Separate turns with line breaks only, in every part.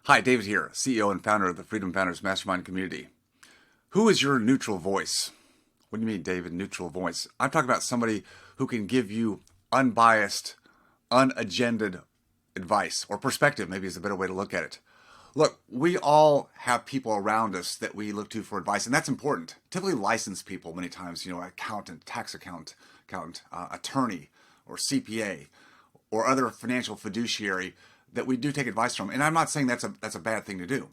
Hi, David here, CEO and founder of the Freedom Founders Mastermind community. Who is your neutral voice? What do you mean, David, neutral voice? I'm talking about somebody who can give you unbiased, unagendaed advice or perspective, maybe is a better way to look at it. Look, we all have people around us that we look to for advice, and that's important. Typically licensed people many times, accountant, tax accountant, attorney, or CPA, or other financial fiduciary that we do take advice from. And I'm not saying that's a bad thing to do.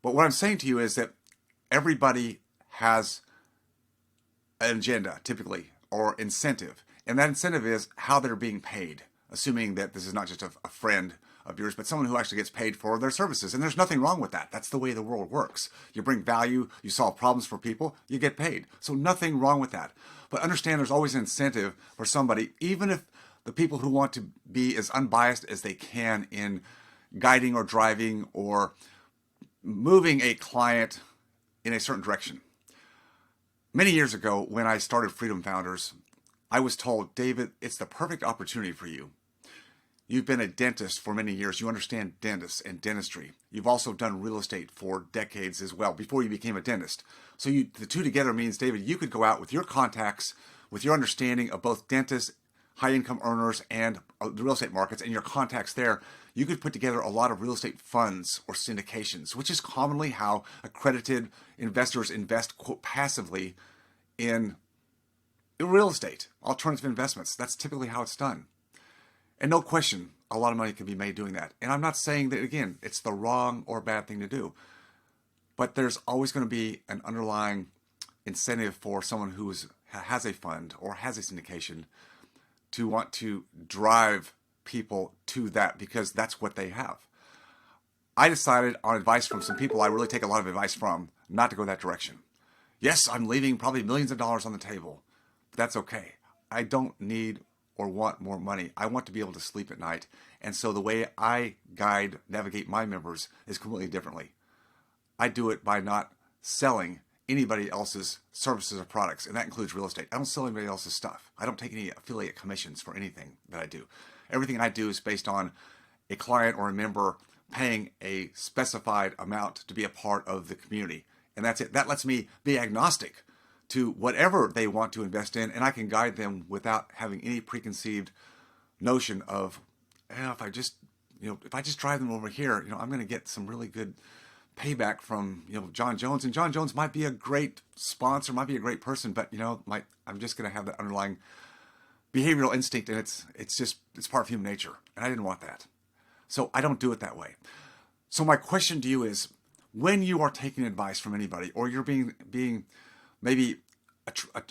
But what I'm saying to you is that everybody has an agenda, typically, or incentive. And that incentive is how they're being paid, assuming that this is not just a friend of yours, but someone who actually gets paid for their services. And there's nothing wrong with that. That's the way the world works. You bring value, you solve problems for people, you get paid. So nothing wrong with that. But understand there's always an incentive for somebody, even if the people who want to be as unbiased as they can in guiding or driving or moving a client in a certain direction. Many years ago, when I started Freedom Founders, I was told, David, it's the perfect opportunity for you. You've been a dentist for many years. You understand dentists and dentistry. You've also done real estate for decades as well before you became a dentist. So the two together means, David, you could go out with your contacts, with your understanding of both dentists, high-income earners, and the real estate markets, and your contacts there, you could put together a lot of real estate funds or syndications, which is commonly how accredited investors invest, quote, passively in real estate, alternative investments. That's typically how it's done. And no question, a lot of money can be made doing that. And I'm not saying that, again, it's the wrong or bad thing to do. But there's always going to be an underlying incentive for someone who has a fund or has a syndication to want to drive people to that because that's what they have. I decided on advice from some people I really take a lot of advice from not to go that direction. Yes, I'm leaving probably millions of dollars on the table, but that's okay. I don't need or want more money. I want to be able to sleep at night. And so the way I navigate my members is completely differently. I do it by not selling anybody else's services or products, and that includes real estate. I don't sell anybody else's stuff. I don't take any affiliate commissions for anything that I do. Everything I do is based on a client or a member paying a specified amount to be a part of the community, and that's it. That lets me be agnostic to whatever they want to invest in, and I can guide them without having any preconceived notion of, if I just drive them over here, I'm going to get some really good payback from John Jones, and John Jones might be a great sponsor, might be a great person, but I'm just going to have that underlying behavioral instinct, and it's part of human nature, and I didn't want that, so I don't do it that way. So my question to you is, when you are taking advice from anybody, or you're being maybe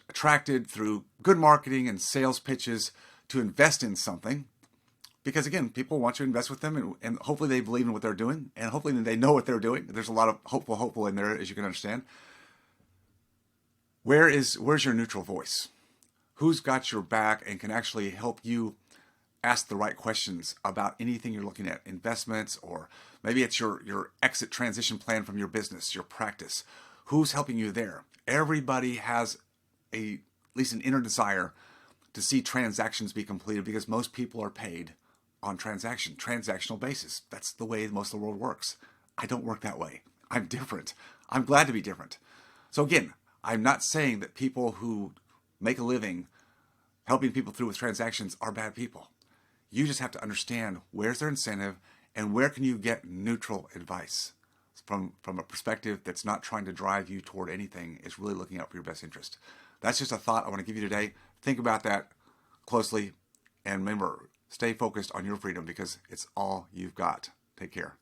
attracted through good marketing and sales pitches to invest in something, because again, people want you to invest with them, and hopefully they believe in what they're doing, and hopefully they know what they're doing. There's a lot of hopeful in there, as you can understand. Where's your neutral voice? Who's got your back and can actually help you ask the right questions about anything you're looking at, investments, or maybe it's your exit transition plan from your business, your practice. Who's helping you there? Everybody has at least an inner desire to see transactions be completed because most people are paid on transactional basis. That's the way most of the world works. I don't work that way. I'm different. I'm glad to be different. So again, I'm not saying that people who make a living helping people through with transactions are bad people. You just have to understand where's their incentive and where can you get neutral advice from a perspective that's not trying to drive you toward anything, is really looking out for your best interest. That's just a thought I want to give you today. Think about that closely, and remember, stay focused on your freedom because it's all you've got. Take care.